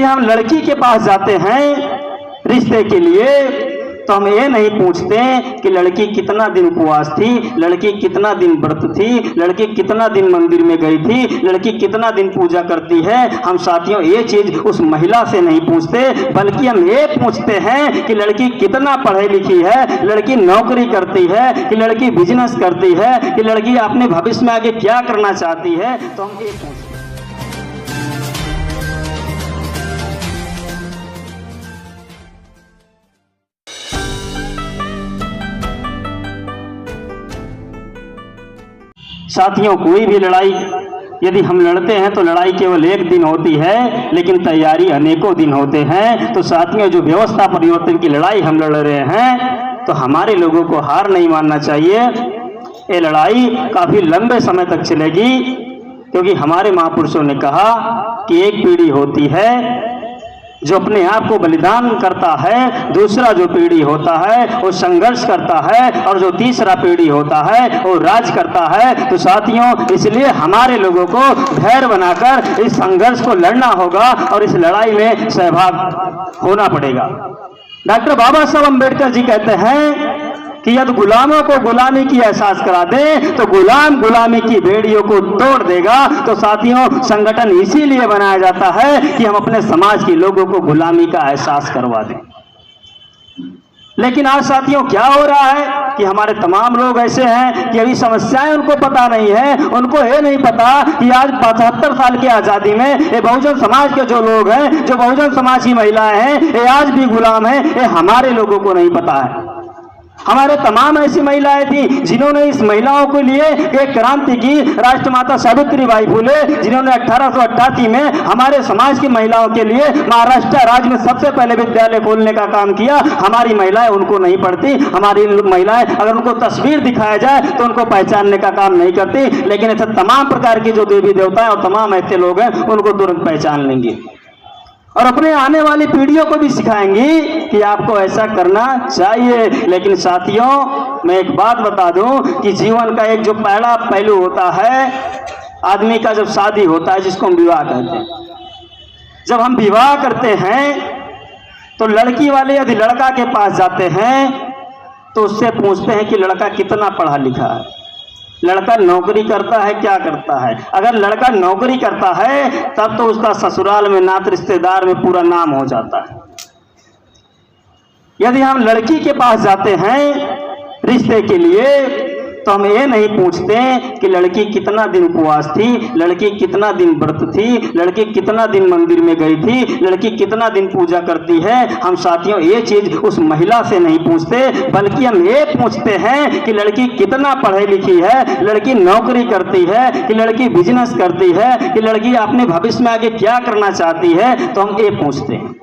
हम लड़की के पास जाते हैं रिश्ते के लिए तो हम ये नहीं पूछते कि लड़की कितना दिन उपवास थी, लड़की कितना दिन व्रत थी, लड़की कितना दिन मंदिर में गई थी, लड़की कितना दिन पूजा करती है। हम साथियों ये चीज उस महिला से नहीं पूछते, बल्कि हम ये पूछते हैं कि लड़की कितना पढ़ी लिखी है, लड़की नौकरी करती है कि लड़की बिजनेस करती है, कि लड़की अपने भविष्य में आगे क्या करना चाहती है। तो हम ये पूछते हैं। साथियों, कोई भी लड़ाई यदि हम लड़ते हैं तो लड़ाई केवल एक दिन होती है, लेकिन तैयारी अनेकों दिन होते हैं। तो साथियों, जो व्यवस्था परिवर्तन की लड़ाई हम लड़ रहे हैं तो हमारे लोगों को हार नहीं मानना चाहिए। ये लड़ाई काफी लंबे समय तक चलेगी, क्योंकि हमारे महापुरुषों ने कहा कि एक पीढ़ी होती है जो अपने आप को बलिदान करता है, दूसरा जो पीढ़ी होता है वो संघर्ष करता है, और जो तीसरा पीढ़ी होता है वो राज करता है। तो साथियों, इसलिए हमारे लोगों को धैर्य बनाकर इस संघर्ष को लड़ना होगा और इस लड़ाई में सहभाग होना पड़ेगा। डॉक्टर बाबा साहब अम्बेडकर जी कहते हैं कि यदि गुलामों को गुलामी की एहसास करा दे तो गुलाम गुलामी की बेड़ियों को तोड़ देगा। तो साथियों, संगठन इसीलिए बनाया जाता है कि हम अपने समाज के लोगों को गुलामी का एहसास करवा दें। लेकिन आज साथियों क्या हो रहा है कि हमारे तमाम लोग ऐसे हैं कि अभी समस्याएं उनको पता नहीं है। उनको ये नहीं पता कि आज 75 साल की आजादी में ये बहुजन समाज के जो लोग हैं, जो बहुजन समाज की महिलाएं हैं, ये आज भी गुलाम हैं। ये हमारे लोगों को नहीं पता है। हमारे तमाम ऐसी महिलाएं थी जिन्होंने इस महिलाओं के लिए एक क्रांति की, राष्ट्रमाता सावित्रीबाई फुले, जिन्होंने 1888 में हमारे समाज की महिलाओं के लिए महाराष्ट्र राज्य में सबसे पहले विद्यालय खोलने का काम किया। हमारी महिलाएं उनको नहीं पढ़ती। हमारी महिलाएं अगर उनको तस्वीर दिखाया जाए तो उनको पहचानने का काम नहीं करती। लेकिन ऐसे तमाम प्रकार की जो देवी देवताएं और तमाम ऐसे लोग हैं उनको तुरंत पहचान लेंगे और अपने आने वाली पीढ़ियों को भी सिखाएंगी कि आपको ऐसा करना चाहिए। लेकिन साथियों, मैं एक बात बता दूं कि जीवन का एक जो पहला पहलू होता है आदमी का, जब शादी होता है, जिसको हम विवाह कहते हैं, जब हम विवाह करते हैं तो लड़की वाले यदि लड़का के पास जाते हैं तो उससे पूछते हैं कि लड़का कितना पढ़ा लिखा है, लड़का नौकरी करता है, क्या करता है। अगर लड़का नौकरी करता है तब तो उसका ससुराल में, नात रिश्तेदार में पूरा नाम हो जाता है। यदि हम लड़की के पास जाते हैं रिश्ते के लिए तो हम ये नहीं पूछते कि लड़की कितना दिन उपवास थी, लड़की कितना दिन व्रत थी, लड़की कितना दिन मंदिर में गई थी, लड़की कितना दिन पूजा करती है। हम साथियों ये चीज उस महिला से नहीं पूछते, बल्कि हम ये पूछते हैं कि लड़की कितना पढ़ी लिखी है, लड़की नौकरी करती है कि लड़की बिजनेस करती है, कि लड़की अपने भविष्य में आगे क्या करना चाहती है। तो हम ये पूछते हैं।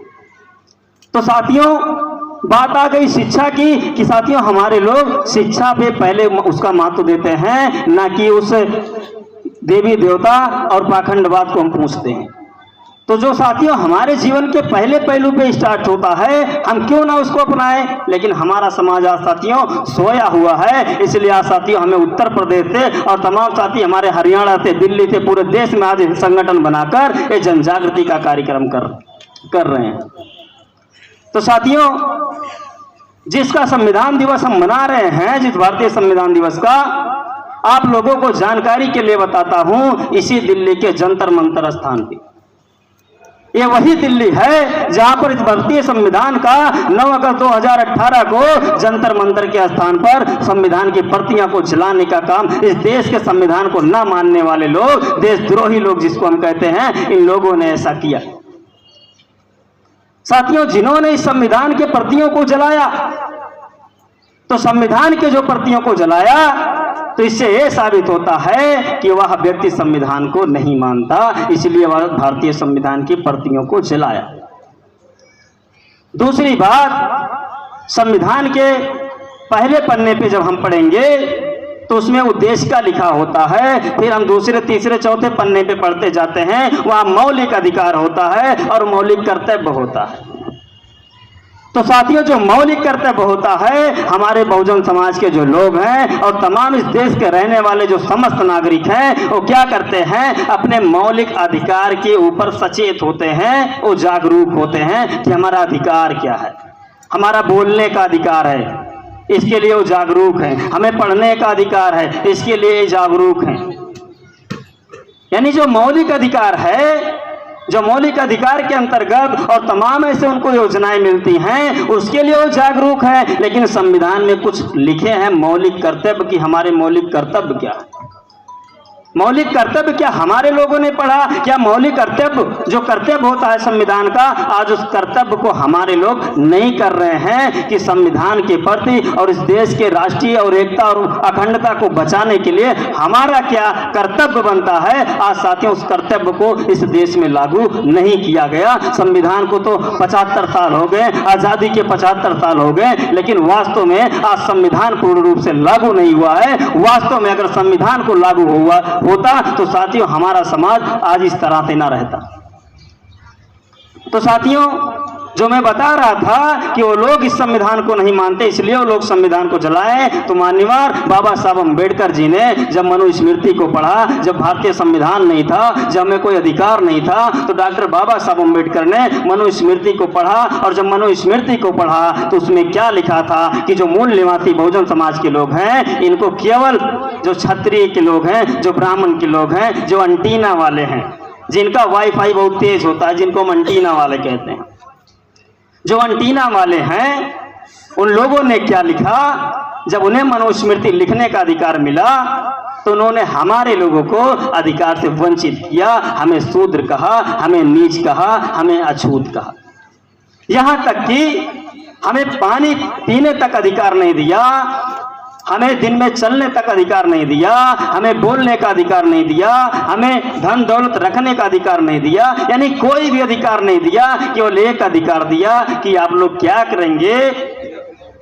तो साथियों, बात आ गई शिक्षा की कि साथियों हमारे लोग शिक्षा पे पहले उसका महत्व देते हैं, ना कि उस देवी देवता और पाखंडवाद को हम पूछते हैं। तो जो साथियों हमारे जीवन के पहले पहलू पे स्टार्ट होता है, हम क्यों ना उसको अपनाएं। लेकिन हमारा समाज आज साथियों सोया हुआ है। इसलिए आज साथियों हमें उत्तर प्रदेश से और तमाम साथी हमारे हरियाणा से, दिल्ली से, पूरे देश में आज संगठन बनाकर ये जन जागृति का कार्यक्रम कर रहे हैं। तो साथियों, जिसका संविधान दिवस हम मना रहे हैं, जिस भारतीय संविधान दिवस का, आप लोगों को जानकारी के लिए बताता हूं, इसी दिल्ली के जंतर मंतर स्थान पे, ये वही दिल्ली है जहां पर इस भारतीय संविधान का 9 अगस्त 2018 को जंतर मंतर के स्थान पर संविधान की प्रतियां को जलाने का काम इस देश के संविधान को न मानने वाले लोग, देशद्रोही लोग जिसको हम कहते हैं, इन लोगों ने ऐसा किया। साथियों, जिन्होंने इस संविधान के प्रतियों को जलाया, तो संविधान के जो प्रतियों को जलाया, तो इससे यह साबित होता है कि वह व्यक्ति संविधान को नहीं मानता, इसलिए वह भारतीय संविधान की प्रतियों को जलाया। दूसरी बात, संविधान के पहले पन्ने पे जब हम पढ़ेंगे तो उसमें उद्देश्य का लिखा होता है। फिर हम दूसरे, तीसरे, चौथे पन्ने पे पढ़ते जाते हैं, वहां मौलिक अधिकार होता है और मौलिक कर्तव्य होता है। तो साथियों, जो मौलिक कर्तव्य होता है, हमारे बहुजन समाज के जो लोग हैं और तमाम इस देश के रहने वाले जो समस्त नागरिक हैं, वो क्या करते हैं, अपने मौलिक अधिकार के ऊपर सचेत होते हैं, वो जागरूक होते हैं कि हमारा अधिकार क्या है। हमारा बोलने का अधिकार है, इसके लिए वो जागरूक हैं। हमें पढ़ने का अधिकार है, इसके लिए जागरूक हैं। यानी जो मौलिक अधिकार है, जो मौलिक अधिकार के अंतर्गत और तमाम ऐसे उनको योजनाएं मिलती हैं, उसके लिए वो जागरूक है। लेकिन संविधान में कुछ लिखे हैं मौलिक कर्तव्य की, हमारे मौलिक कर्तव्य क्या है, मौलिक कर्तव्य क्या हमारे लोगों ने पढ़ा? क्या मौलिक कर्तव्य जो कर्तव्य होता है संविधान का, आज उस कर्तव्य को हमारे लोग नहीं कर रहे हैं कि संविधान के प्रति और इस देश के राष्ट्रीय और एकता और अखंडता को बचाने के लिए हमारा क्या कर्तव्य बनता है। आज साथियों, उस कर्तव्य को इस देश में लागू नहीं किया गया। संविधान को तो 75 साल हो गए, आजादी के 75 साल हो गए, लेकिन वास्तव में आज संविधान पूर्ण रूप से लागू नहीं हुआ है। वास्तव में अगर संविधान को लागू होता तो साथियों, हमारा समाज आज इस तरह से ना रहता। तो साथियों, जो मैं बता रहा था कि वो लोग इस संविधान को नहीं मानते, इसलिए वो लोग संविधान को जलाए। तो माननीय बाबा साहब अम्बेडकर जी ने जब मनुस्मृति को पढ़ा, जब भारतीय संविधान नहीं था, जब हमें कोई अधिकार नहीं था, तो डॉक्टर बाबा साहब अम्बेडकर ने मनुस्मृति को पढ़ा। और जब मनुस्मृति को पढ़ा तो उसमें क्या लिखा था कि जो मूल निवासी बहुजन समाज के लोग हैं, इनको केवल जो क्षत्रिय के लोग हैं, जो ब्राह्मण के लोग हैं, जो एंटीना वाले हैं, जिनका वाईफाई बहुत तेज होता है, जिनको हम एंटीना वाले कहते हैं, जो एंटीना वाले हैं, उन लोगों ने क्या लिखा, जब उन्हें मनुस्मृति लिखने का अधिकार मिला तो उन्होंने हमारे लोगों को अधिकार से वंचित किया। हमें शूद्र कहा, हमें नीच कहा, हमें अछूत कहा, यहां तक कि हमें पानी पीने तक अधिकार नहीं दिया, हमें दिन में चलने तक अधिकार नहीं दिया, हमें बोलने का अधिकार नहीं दिया, हमें धन दौलत रखने का अधिकार नहीं दिया। यानी कोई भी अधिकार नहीं दिया, केवल एक अधिकार दिया कि आप लोग क्या करेंगे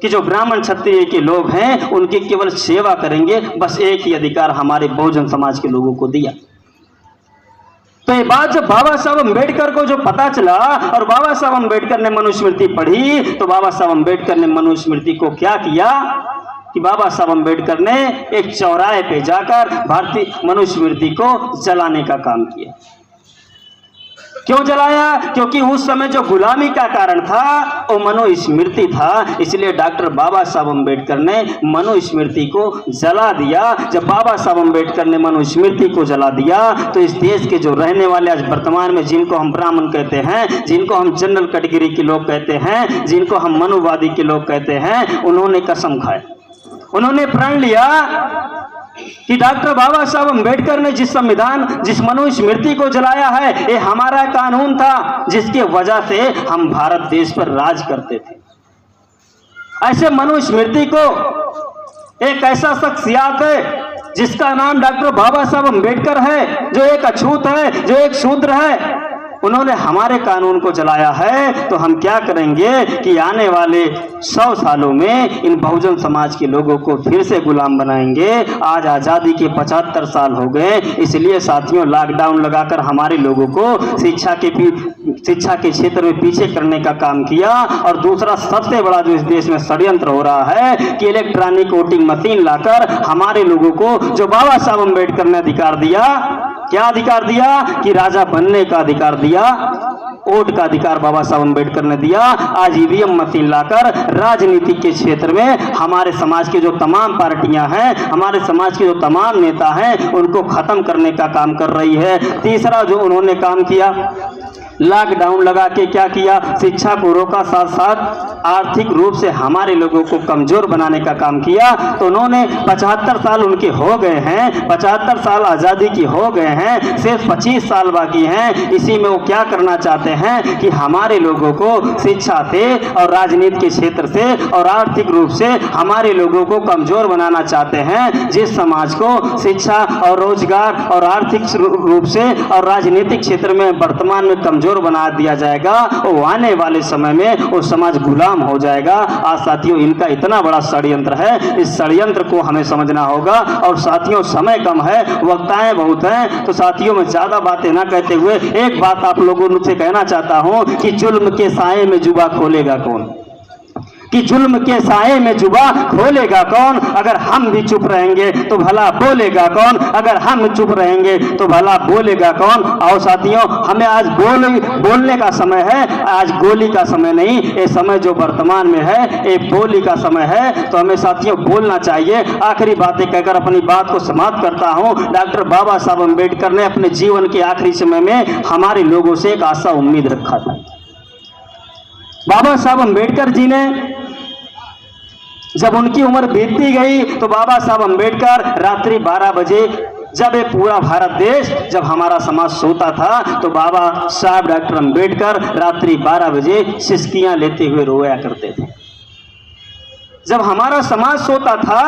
कि जो ब्राह्मण क्षत्रिय के लोग हैं उनकी केवल सेवा करेंगे। बस एक ही अधिकार हमारे बहुजन समाज के लोगों को दिया। तो ये बात जब बाबा साहब अम्बेडकर को जो पता चला और बाबा साहब अम्बेडकर ने मनुस्मृति पढ़ी, तो बाबा साहब अम्बेडकर ने मनुस्मृति को क्या किया कि बाबा साहब अम्बेडकर ने एक चौराहे पे जाकर भारतीय मनुस्मृति को जलाने का काम किया। क्यों जलाया? क्योंकि उस समय जो गुलामी का कारण था वो मनुस्मृति था। इसलिए डॉक्टर बाबा साहब अम्बेडकर ने मनुस्मृति को जला दिया। जब बाबा साहब अम्बेडकर ने मनुस्मृति को जला दिया तो इस देश के जो रहने वाले आज वर्तमान में, जिनको हम ब्राह्मण कहते हैं, जिनको हम जनरल कैटेगरी के लोग कहते हैं, जिनको हम मनुवादी के लोग कहते हैं, उन्होंने कसम खाई, उन्होंने प्रण लिया कि डॉक्टर बाबा साहब अम्बेडकर ने जिस संविधान, जिस मनुस्मृति को जलाया है, ये हमारा कानून था जिसके वजह से हम भारत देश पर राज करते थे। ऐसे मनुस्मृति को एक ऐसा शख्सियत है जिसका नाम डॉक्टर बाबा साहब अम्बेडकर है, जो एक अछूत है, जो एक शूद्र है, उन्होंने हमारे कानून को जलाया है। तो हम क्या करेंगे कि आने वाले 100 सालों में इन बहुजन समाज के लोगों को फिर से गुलाम बनाएंगे। आज आज़ादी के 75 साल हो गए, इसलिए साथियों लॉकडाउन लगाकर हमारे लोगों को शिक्षा के क्षेत्र में पीछे करने का काम किया। और दूसरा सबसे बड़ा जो इस देश में षड्यंत्र हो रहा है कि इलेक्ट्रॉनिक वोटिंग मशीन लाकर हमारे लोगों को, जो बाबा साहब अम्बेडकर ने अधिकार दिया, क्या अधिकार दिया कि राजा बनने का अधिकार दिया, वोट का अधिकार बाबा साहब अम्बेडकर ने दिया। आज ईवीएम मशीन लाकर राजनीति के क्षेत्र में हमारे समाज के जो तमाम पार्टियां हैं, हमारे समाज के जो तमाम नेता हैं, उनको खत्म करने का काम कर रही है। तीसरा जो उन्होंने काम किया, लॉकडाउन लगा के क्या किया, शिक्षा को रोका, साथ साथ आर्थिक रूप से हमारे लोगों को कमजोर बनाने का काम किया। तो उन्होंने 75 साल उनके हो गए हैं, 75 साल आज़ादी की हो गए हैं, सिर्फ 25 साल बाकी हैं। इसी में वो क्या करना चाहते हैं कि हमारे लोगों को शिक्षा से और राजनीति के क्षेत्र से और आर्थिक रूप से हमारे लोगों को कमजोर बनाना चाहते हैं। जिस समाज को शिक्षा और रोजगार और आर्थिक रूप से और राजनीतिक क्षेत्र में वर्तमान में कमजोर बना दिया जाएगा, वो आने वाले समय में वो समाज गुलाम हो जाएगा। आज साथियों इनका इतना बड़ा षड्यंत्र है, इस षड्यंत्र को हमें समझना होगा। और साथियों समय कम है, वक्ताएं बहुत हैं, तो साथियों में ज्यादा बातें ना कहते हुए एक बात आप लोगों से कहना चाहता हूं कि जुल्म के साए में जुबा खोलेगा कौन। कि जुल्म के साए में जुबा खोलेगा कौन, अगर हम भी चुप रहेंगे तो भला बोलेगा कौन, अगर हम चुप रहेंगे तो भला बोलेगा कौन। आओ साथियों, हमें आज बोलने का समय है, आज गोली का समय नहीं। ये समय जो वर्तमान में है ये बोली का समय है, तो हमें साथियों बोलना चाहिए। आखिरी बातें कहकर अपनी बात को समाप्त करता हूँ। डॉक्टर बाबा साहब अम्बेडकर ने अपने जीवन के आखिरी समय में हमारे लोगों से एक आशा उम्मीद रखा था। बाबा साहब अम्बेडकर जी ने जब उनकी उम्र बीतती गई तो बाबा साहब अम्बेडकर रात्रि 12 बजे, जब ये पूरा भारत देश, जब हमारा समाज सोता था, तो बाबा साहब डॉक्टर अम्बेडकर रात्रि 12 बजे सिसकियां लेते हुए रोया करते थे। जब हमारा समाज सोता था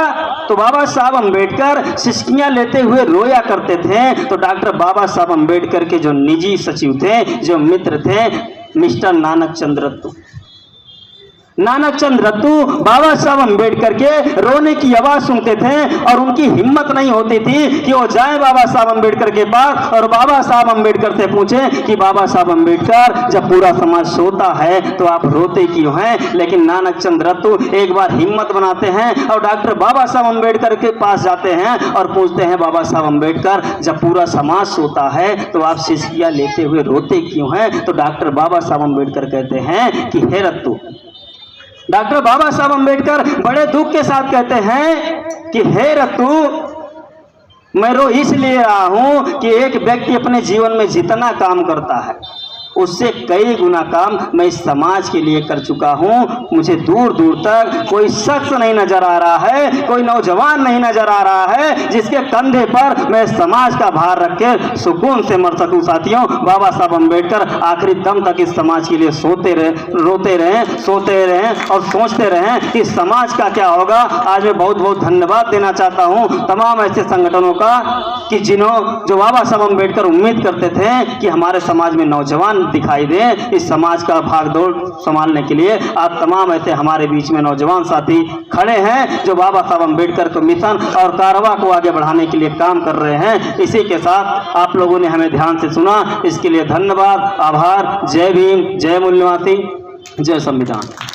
तो बाबा साहब अम्बेडकर सिसकियां लेते हुए रोया करते थे। तो डॉक्टर बाबा साहब अम्बेडकर के जो निजी सचिव थे, जो मित्र थे, मिस्टर नानक चंद रत्तू, नानक चंद रत्तू बाबा साहब अम्बेडकर के रोने की आवाज सुनते थे और उनकी हिम्मत नहीं होती थी कि वो जाए बाबा साहब अम्बेडकर के पास और बाबा साहब अम्बेडकर से पूछे कि बाबा साहब अम्बेडकर, जब पूरा समाज सोता है तो आप रोते क्यों हैं। लेकिन नानक चंद रत्तू एक बार हिम्मत बनाते हैं और डॉक्टर बाबा साहब अम्बेडकर के पास जाते हैं और पूछते हैं, बाबा साहब अम्बेडकर, जब पूरा समाज सोता है तो आप सिसकियां लेते हुए रोते क्यों हैं। तो डॉक्टर बाबा साहब अम्बेडकर कहते हैं कि हे रत्तू, डॉक्टर बाबा साहब अम्बेडकर बड़े दुख के साथ कहते हैं कि हे रत्तू, मैं रो इसलिए रहा हूं कि एक व्यक्ति अपने जीवन में जितना काम करता है उससे कई गुना काम मैं इस समाज के लिए कर चुका हूं। मुझे दूर दूर तक कोई शख्स नहीं नजर आ रहा है, कोई नौजवान नहीं नजर आ रहा है जिसके कंधे पर मैं समाज का भार रख के सुकून से मर सकूं। साथियों, बाबा साहब अम्बेडकर आखिरी दम तक इस समाज के लिए सोते रहे, रोते रहे, सोते रहे और सोचते रहे कि समाज का क्या होगा। आज मैं बहुत बहुत धन्यवाद देना चाहता हूं तमाम ऐसे संगठनों का कि जो बाबा साहब अम्बेडकर उम्मीद करते थे कि हमारे समाज में नौजवान दिखाई दे इस समाज का भागदौड़ संभालने के लिए। आज तमाम ऐसे हमारे बीच में नौजवान साथी खड़े हैं जो बाबा साहब अम्बेडकर के मिशन और कारवा को आगे बढ़ाने के लिए काम कर रहे हैं। इसी के साथ आप लोगों ने हमें ध्यान से सुना, इसके लिए धन्यवाद, आभार। जय भीम, जय मूल्यवादी, जय संविधान।